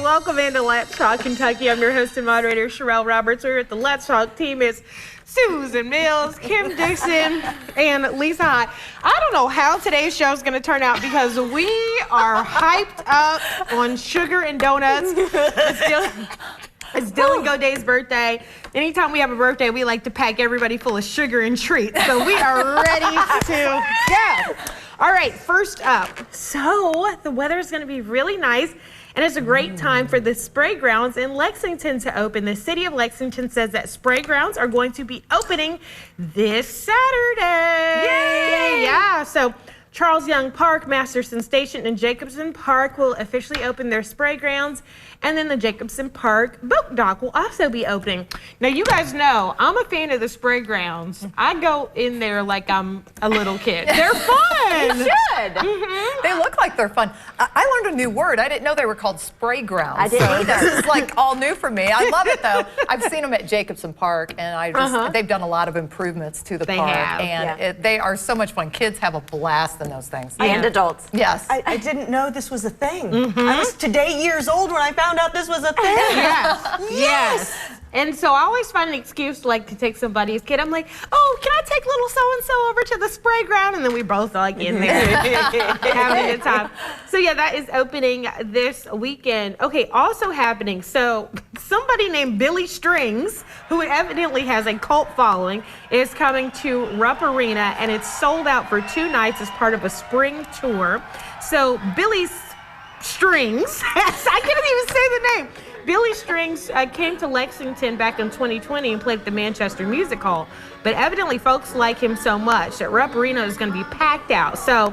welcome into Let's Talk Kentucky. I'm your host and moderator, Sherelle Roberts. We're at the Let's Talk team. It's Susan Mills, Kim Dixon, and Lisa High. I don't know how today's show is going to turn out because we are hyped up on sugar and donuts. It's Dylan Goday's birthday. Anytime we have a birthday, we like to pack everybody full of sugar and treats. So we are ready to go. All right, first up. So the weather is going to be really nice, and it's a great time for the Spray Grounds in Lexington to open. The city of Lexington says that Spray Grounds are going to be opening this Saturday. Yay! Yeah, so Charles Young Park, Masterson Station, and Jacobson Park will officially open their Spray Grounds, and then the Jacobson Park boat dock will also be opening. Now, you guys know I'm a fan of the Spray Grounds. I go in there like I'm a little kid. They're fun. You should. They look like they're fun. I learned a new word. I didn't know they were called Spray Grounds. I didn't either. This is like all new for me. I love it though. I've seen them at Jacobson Park, and I just they've done a lot of improvements to the park, and they are so much fun. Kids have a blast in those things. And adults. Yes. I didn't know this was a thing. I was today years old when I found out this was a thing. Yes. And so I always find an excuse like to take somebody's kid. I'm like, oh, can I take little so-and-so over to the Spray Ground? And then we both are like in there having a good time. So yeah, that is opening this weekend. Okay, also happening. So somebody named Billy Strings, who evidently has a cult following, is coming to Rupp Arena, and it's sold out for 2 nights as part of a spring tour. So Billy's Strings, I couldn't even say the name. Billy Strings came to Lexington back in 2020 and played at the Manchester Music Hall. But evidently folks like him so much that Rupp Arena is going to be packed out. So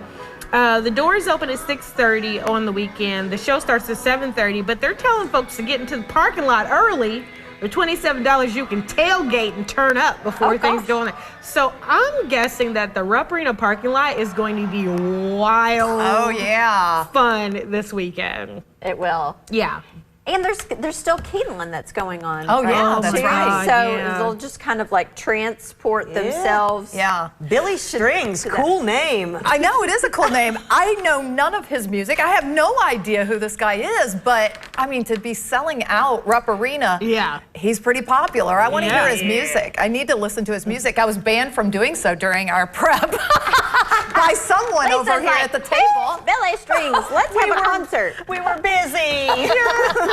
the doors open at 6:30 on the weekend. The show starts at 7:30, but they're telling folks to get into the parking lot early. For $27, you can tailgate and turn up before things go on there. So I'm guessing that the Rupp Arena parking lot is going to be wild. Oh yeah. Fun this weekend. It will. Yeah. And there's still Keeneland that's going on. Oh, yeah, that's too. right. So Yeah. they'll just kind of like transport themselves. Yeah. Billy Strings, cool name. I know, it is a cool name. I know none of his music. I have no idea who this guy is, but I mean, to be selling out Rupp Arena, he's pretty popular. I want to hear his music. I need to listen to his music. I was banned from doing so during our prep by someone Lisa's over here like, at the table. Billy Strings, let's have a concert. We were busy.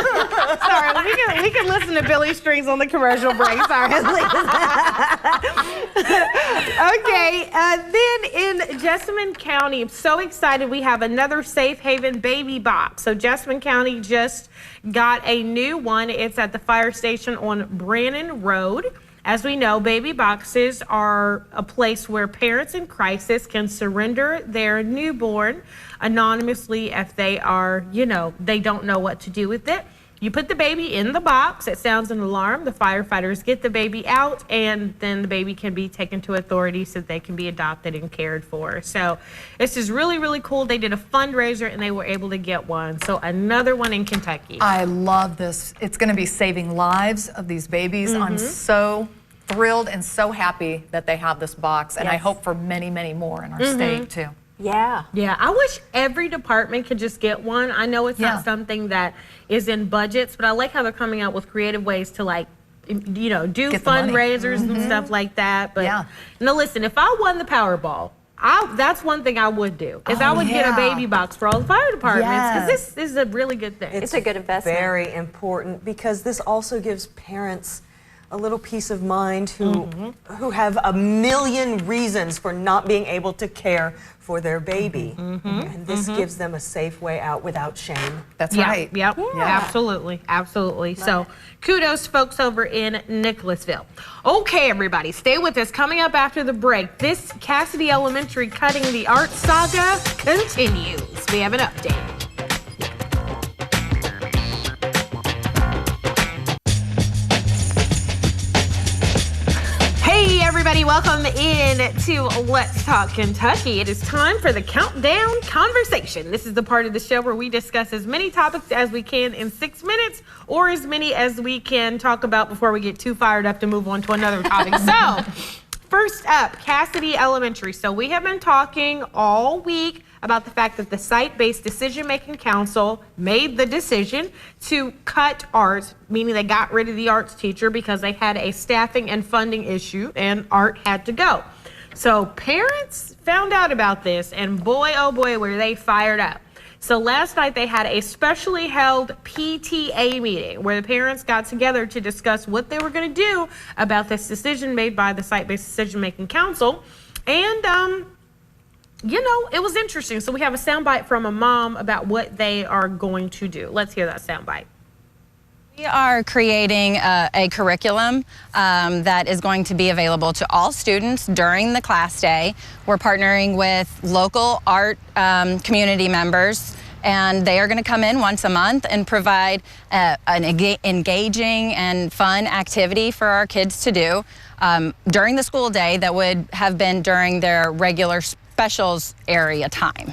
Sorry, we can listen to Billy Strings on the commercial break. Sorry. Okay, then in Jessamine County, I'm so excited we have another Safe Haven baby box. So Jessamine County just got a new one. It's at the fire station on Brannan Road. As we know, baby boxes are a place where parents in crisis can surrender their newborn anonymously if they are, they don't know what to do with it. You put the baby in the box, it sounds an alarm, the firefighters get the baby out, and then the baby can be taken to authorities so they can be adopted and cared for. So this is really, really cool. They did a fundraiser and they were able to get one. So another one in Kentucky. I love this. It's going to be saving lives of these babies. I'm so thrilled and so happy that they have this box, and I hope for many, many more in our state too. Yeah. Yeah, I wish every department could just get one. I know it's not something that is in budgets, but I like how they're coming out with creative ways to do fundraisers and stuff like that. But no, listen, if I won the Powerball, that's one thing I would do, is I would get a baby box for all the fire departments, because this is a really good thing. It's a good investment. Very important, because this also gives parents a little peace of mind who have a million reasons for not being able to care for their baby. And this gives them a safe way out without shame. That's right. Yep. Absolutely. Absolutely. So kudos, folks over in Nicholasville. Okay, everybody, stay with us. Coming up after the break, this Cassidy Elementary Cutting the Art saga continues. We have an update. Hey everybody, welcome in to Let's Talk Kentucky. It is time for the Countdown Conversation. This is the part of the show where we discuss as many topics as we can in 6 minutes, or as many as we can talk about before we get too fired up to move on to another topic. So, first up, Cassidy Elementary. So we have been talking all week about the fact that the site-based decision-making council made the decision to cut arts, meaning they got rid of the arts teacher because they had a staffing and funding issue and art had to go. So parents found out about this, and boy, oh boy, were they fired up. So last night they had a specially held PTA meeting where the parents got together to discuss what they were going to do about this decision made by the site-based decision-making council. And, you know, it was interesting. So we have a soundbite from a mom about what they are going to do. Let's hear that soundbite. We are creating a curriculum that is going to be available to all students during the class day. We're partnering with local art community members, and they are going to come in once a month and provide an engaging and fun activity for our kids to do during the school day that would have been during their regular specials area time.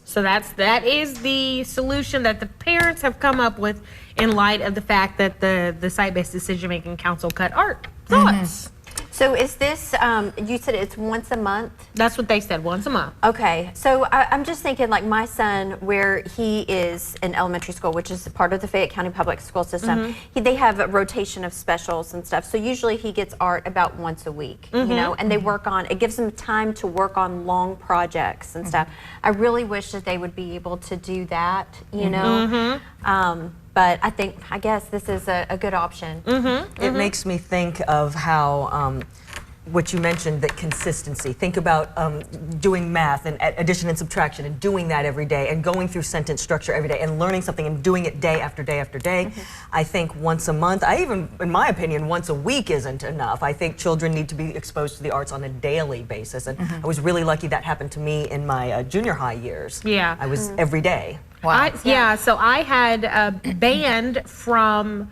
So that is the solution that the parents have come up with in light of the fact that the site-based decision-making council cut art. Thoughts? So is this, you said it's once a month? That's what they said, once a month. Okay, so I'm just thinking like my son, where he is in elementary school, which is part of the Fayette County Public School System, they have a rotation of specials and stuff. So usually he gets art about once a week, you know, and they work on, it gives them time to work on long projects and stuff. I really wish that they would be able to do that, you know. But I guess this is a good option. It makes me think of how, what you mentioned, that consistency. Think about doing math and addition and subtraction and doing that every day and going through sentence structure every day and learning something and doing it day after day after day. I think once a month, in my opinion, once a week isn't enough. I think children need to be exposed to the arts on a daily basis. And I was really lucky that happened to me in my junior high years. Yeah. I was every day. Wow. So I had a band from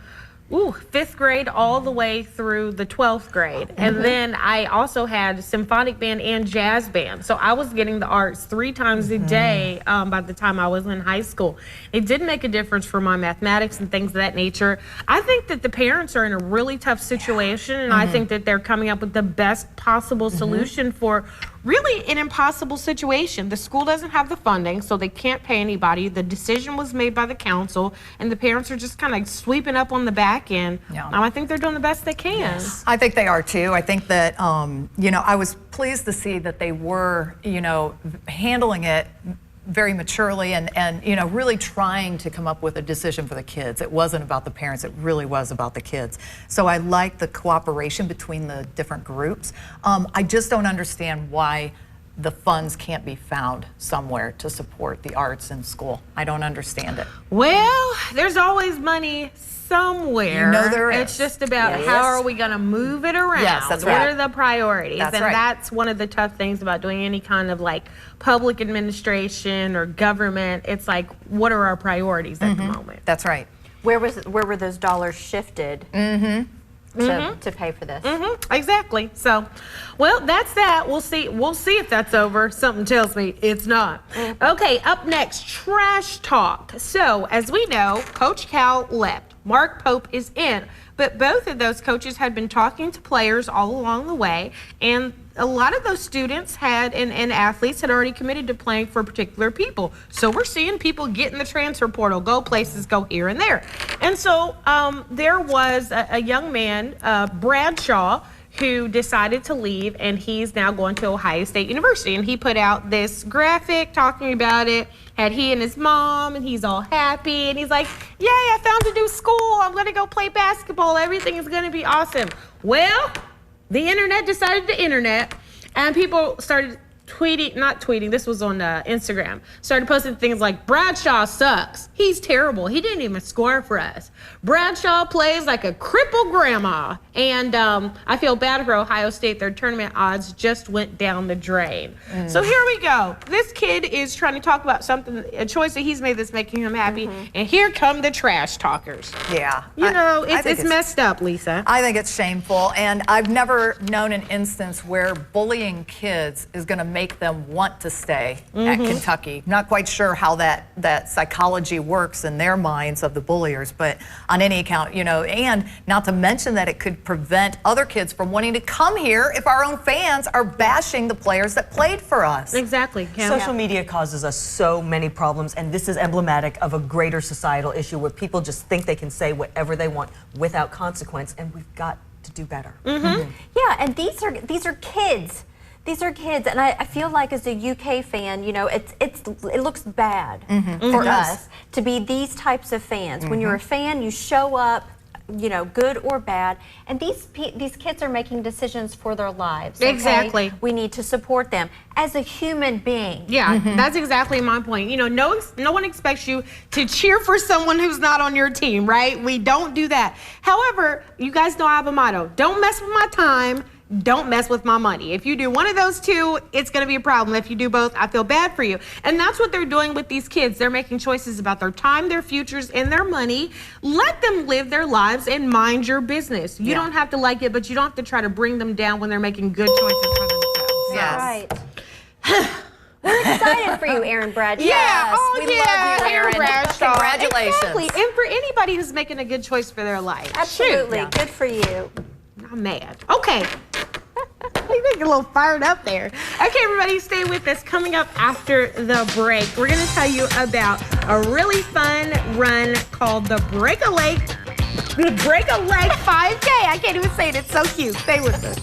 5th grade all the way through the 12th grade. And then I also had symphonic band and jazz band. So I was getting the arts 3 times a day by the time I was in high school. It did make a difference for my mathematics and things of that nature. I think that the parents are in a really tough situation, and I think that they're coming up with the best possible solution for really an impossible situation. The school doesn't have the funding, so they can't pay anybody. The decision was made by the council, and the parents are just kind of sweeping up on the back end. I think they're doing the best they can. Yes. I think they are too. I think that, you know, I was pleased to see that they were, you know, handling it very maturely and you know, really trying to come up with a decision for the kids. It wasn't about the parents, it really was about the kids. So I like the cooperation between the different groups. I just don't understand why the funds can't be found somewhere to support the arts in school. I don't understand it. Well, there's always money somewhere. You know there is. It's just about how are we going to move it around? Yes, that's what right. are the priorities? That's and right. that's one of the tough things about doing any kind of like public administration or government. It's like, what are our priorities at the moment? That's right. Where were those dollars shifted to pay for this? Exactly. So, well, that's that. We'll see if that's over. Something tells me it's not. Okay, up next, trash talk. So, as we know, Coach Cal left. Mark Pope is in. But both of those coaches had been talking to players all along the way, and a lot of those students and athletes had already committed to playing for particular people. So we're seeing people get in the transfer portal, go places, go here and there. And so there was a young man, Bradshaw, who decided to leave, and he's now going to Ohio State University. And he put out this graphic talking about it, had he and his mom, and he's all happy, and he's like, yay, I found a new school, I'm gonna go play basketball, everything is gonna be awesome. Well, the internet decided to internet, and people started not tweeting, this was on Instagram, started posting things like, Bradshaw sucks. He's terrible. He didn't even score for us. Bradshaw plays like a crippled grandma. And I feel bad for Ohio State. Their tournament odds just went down the drain. So here we go. This kid is trying to talk about something, a choice that he's made that's making him happy. And here come the trash talkers. Yeah. You know, it's messed up, Lisa. I think it's shameful, and I've never known an instance where bullying kids is going to make them want to stay at Kentucky. Not quite sure how that psychology works in their minds of the bulliers, but on any account, you know, and not to mention that it could prevent other kids from wanting to come here if our own fans are bashing the players that played for us. Exactly. Kim. Social media causes us so many problems, and this is emblematic of a greater societal issue where people just think they can say whatever they want without consequence, and we've got to do better. Yeah, and these are kids. These are kids, and I feel like as a UK fan, you know, it looks bad for us to be these types of fans. When you're a fan, you show up, you know, good or bad, and these kids are making decisions for their lives. Okay? Exactly. We need to support them as a human being. Yeah, that's exactly my point. You know, no one expects you to cheer for someone who's not on your team, right? We don't do that. However, you guys know I have a motto: don't mess with my time, don't mess with my money. If you do one of those two, it's going to be a problem. If you do both, I feel bad for you. And that's what they're doing with these kids. They're making choices about their time, their futures, and their money. Let them live their lives and mind your business. You don't have to like it, but you don't have to try to bring them down when they're making good choices for themselves. Yes. Right. We're excited for you, Aaron Bradshaw. Yeah, Yes, we love you, Aaron. Bradshaw. Congratulations. Exactly. And for anybody who's making a good choice for their life. Absolutely. Shoot. Good for you. I'm mad. Okay. You get a little fired up there. Okay, everybody, stay with us. Coming up after the break, we're going to tell you about a really fun run called the Break a Leg 5K. I can't even say it. It's so cute. Stay with us.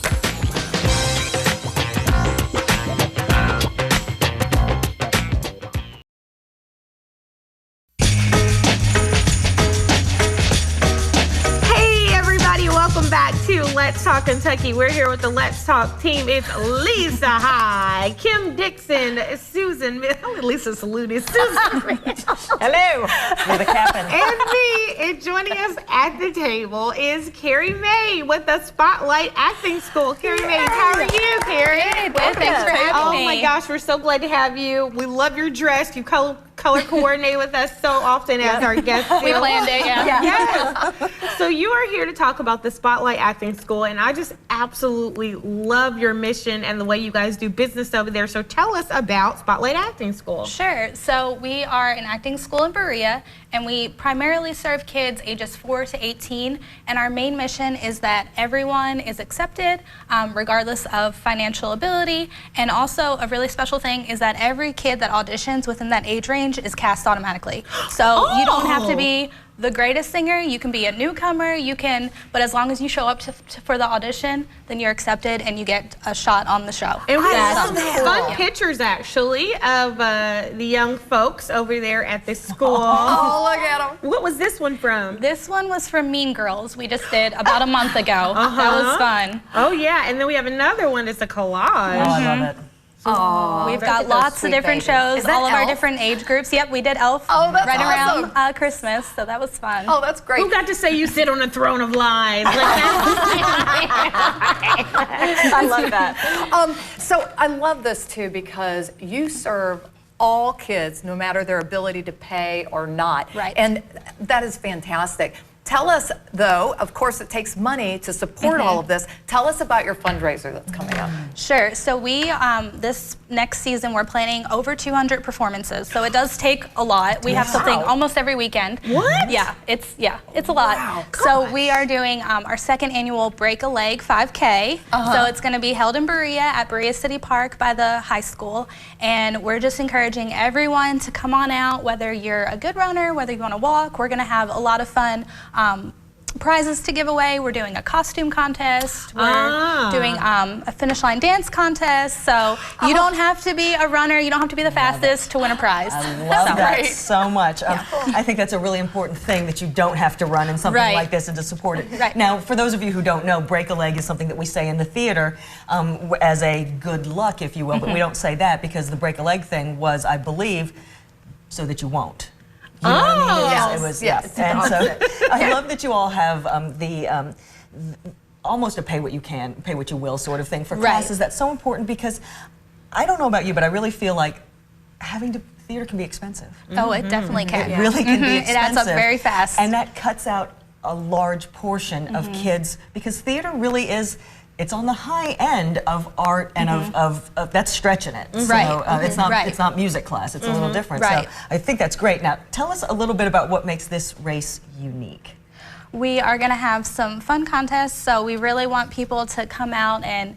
Welcome back to Let's Talk Kentucky. We're here with the Let's Talk team. It's Lisa High, Kim Dixon, Susan, Lisa Saludi, Susan Rich. Hello. With a cap in. And me, and joining us at the table is Carrie May with the Spotlight Acting School. Carrie May, how are you, Carrie? Good, thanks for having me. Oh my gosh, we're so glad to have you. We love your dress. You color coordinate with us so often as our guest. We planned it, Yes. So you are here to talk about the Spotlight Acting School, and I just absolutely love your mission and the way you guys do business over there. So tell us about Spotlight Acting School. Sure. So we are an acting school in Berea, and we primarily serve kids ages 4 to 18. And our main mission is that everyone is accepted, regardless of financial ability. And also a really special thing is that every kid that auditions within that age range is cast automatically. So you don't have to be the greatest singer, you can be a newcomer, but as long as you show up for the audition, then you're accepted and you get a shot on the show. And we have some fun pictures, actually, of the young folks over there at the school. Oh, look at them. What was this one from? This one was from Mean Girls. We just did about a month ago. That was fun. Oh, yeah, and then we have another one. It's a collage. Oh, I love it. Oh, We've got lots of different shows, all of our different age groups. Yep, we did Elf that's right awesome. around Christmas, so that was fun. Oh, that's great. Who got to say you sit on a throne of lies? Like I love that. So I love this too because you serve all kids, no matter their ability to pay or not. Right. And that is fantastic. Tell us, though, of course it takes money to support all of this. Tell us about your fundraiser that's coming up. Sure. So we, this next season, we're planning over 200 performances. So it does take a lot. We have something almost every weekend. What? Yeah, it's a lot. Wow, so we are doing our second annual Break a Leg 5K. So it's going to be held in Berea at Berea City Park by the high school. And we're just encouraging everyone to come on out, whether you're a good runner, whether you want to walk. We're going to have a lot of fun. Prizes to give away. We're doing a costume contest. We're doing a finish line dance contest. So you don't have to be a runner. You don't have to be the fastest to win a prize. I love that so much. I think that's a really important thing, that you don't have to run in something like this and to support it. Right. Now, for those of you who don't know, break a leg is something that we say in the theater as a good luck, if you will, but we don't say that because the break a leg thing was, I believe, so that you won't. You know what I mean? Yes, It was, yes. And so I love that you all have almost a pay what you can, pay what you will sort of thing for classes. That's so important because I don't know about you, but I really feel like theater can be expensive. Oh, it definitely can. It really can be It expensive. adds up very fast. And that cuts out a large portion of kids because theater really is it's on the high end of art and of that's stretching it. So it's not music class. It's a little different. So I think that's great. Now tell us a little bit about what makes this race unique. We are going to have some fun contests, so we really want people to come out and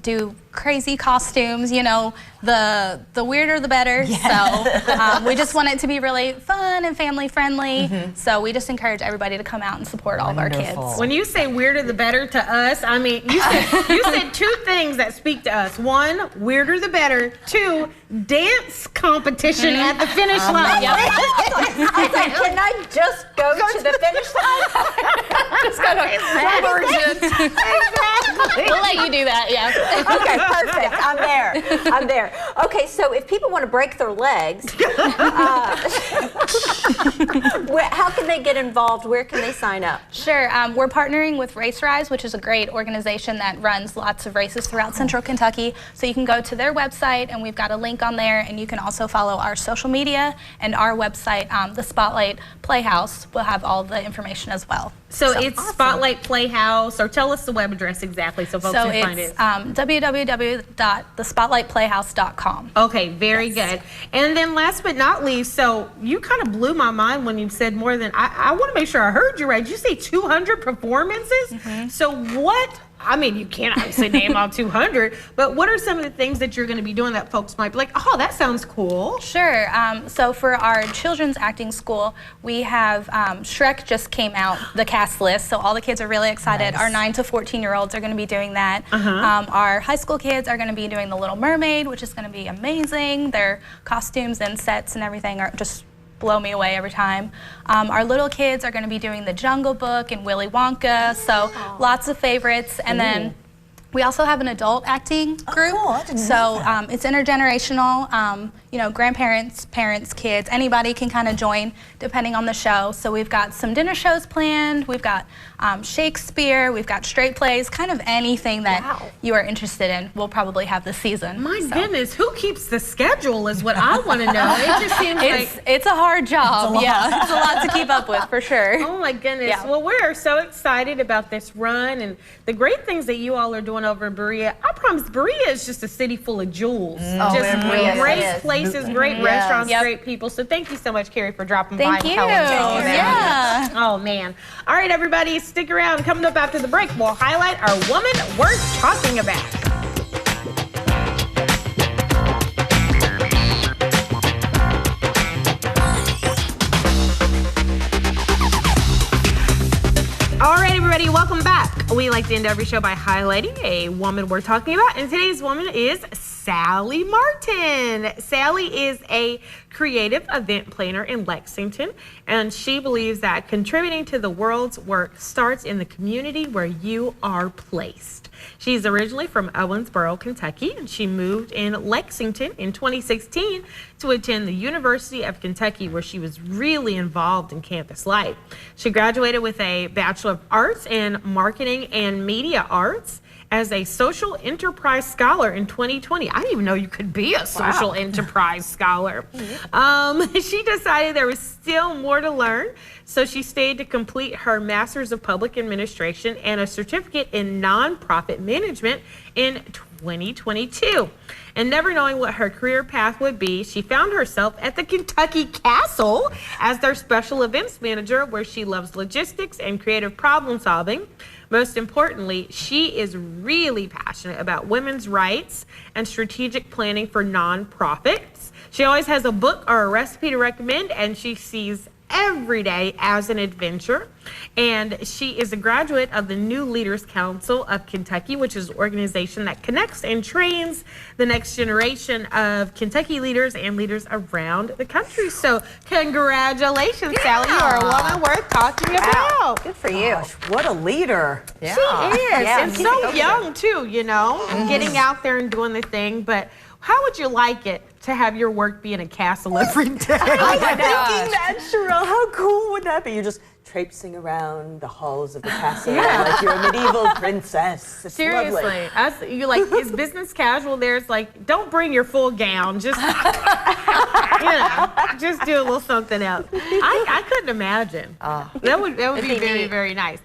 do crazy costumes. You know, the weirder the better. Yeah. So we just want it to be really fun and family friendly. So we just encourage everybody to come out and support all of our kids. When you say weirder the better to us, I mean you said two things that speak to us. One, weirder the better. Two, dance competition at the finish line. I was like, can I just go to the finish line? Just kind of We'll let you do that, yeah. Okay, perfect. I'm there. Okay, so if people want to break their legs, how can they get involved? Where can they sign up? Sure. We're partnering with Race Rise, which is a great organization that runs lots of races throughout Central Kentucky. So you can go to their website, and we've got a link on there, and you can also follow our social media and our website, the Spotlight Playhouse. We'll have all the information as well. So it's awesome. Spotlight Playhouse, or tell us the web address exactly so folks can find it. www.thespotlightplayhouse.com. Okay, very good. And then last but not least, so you kind of blew my mind when you said more than, I want to make sure I heard you right. Did you say 200 performances? So what, I mean, you can't obviously name all 200, but what are some of the things that you're going to be doing that folks might be like, oh, that sounds cool? Sure. So for our children's acting school, we have Shrek just came out, the cast list, so all the kids are really excited. Nice. Our 9 to 14-year-olds are going to be doing that. Our high school kids are going to be doing The Little Mermaid, which is going to be amazing. Their costumes and sets and everything are just blow me away every time. Our little kids are going to be doing The Jungle Book and Willy Wonka, so lots of favorites. And then we also have an adult acting group. Oh, cool. I didn't know so that. it's intergenerational. You know, grandparents, parents, kids, anybody can kind of join depending on the show. So we've got some dinner shows planned. We've got Shakespeare. We've got straight plays. Kind of anything that you are interested in, we'll probably have this season. My goodness, who keeps the schedule is what I want to know. It just seems it's a hard job. It's a lot to keep up with for sure. Oh my goodness. Yeah. Well, we're so excited about this run and the great things that you all are doing over in Berea. I promise, Berea is just a city full of jewels. Just great places, great restaurants, great people. So thank you so much, Carrie, for dropping by. Thank you. Yeah. Oh man. All right, everybody, stick around. Coming up after the break, we'll highlight our woman worth talking about. All right, everybody, welcome back. We like to end every show by highlighting a woman we're talking about, and today's woman is Sally Martin. Sally is a creative event planner in Lexington, and she believes that contributing to the world's work starts in the community where you are placed. She's originally from Owensboro, Kentucky, and she moved in Lexington in 2016 to attend the University of Kentucky, where she was really involved in campus life. She graduated with a Bachelor of Arts in Marketing and Media Arts as a social enterprise scholar in 2020. I didn't even know you could be a social enterprise scholar. She decided there was still more to learn, so she stayed to complete her Master's of Public Administration and a certificate in nonprofit management in 2022. And never knowing what her career path would be, she found herself at the Kentucky Castle as their special events manager, where she loves logistics and creative problem solving. Most importantly, she is really passionate about women's rights and strategic planning for nonprofits. She always has a book or a recipe to recommend, and she sees every day as an adventure. And she is a graduate of the New Leaders Council of Kentucky, which is an organization that connects and trains the next generation of Kentucky leaders and leaders around the country. So congratulations, Sally. You are a woman worth talking about. Good for you. Gosh, what a leader. Yeah. She is. And so young, too, you know, getting out there and doing the thing. But how would you like it to have your work be in a castle every day? I was thinking that, Sherelle. How cool would that be? You're just traipsing around the halls of the castle like you're a medieval princess. It's seriously. Lovely. You like, is business casual there? It's like, don't bring your full gown. Just, you know, just do a little something else. I couldn't imagine. That would be very, very nice.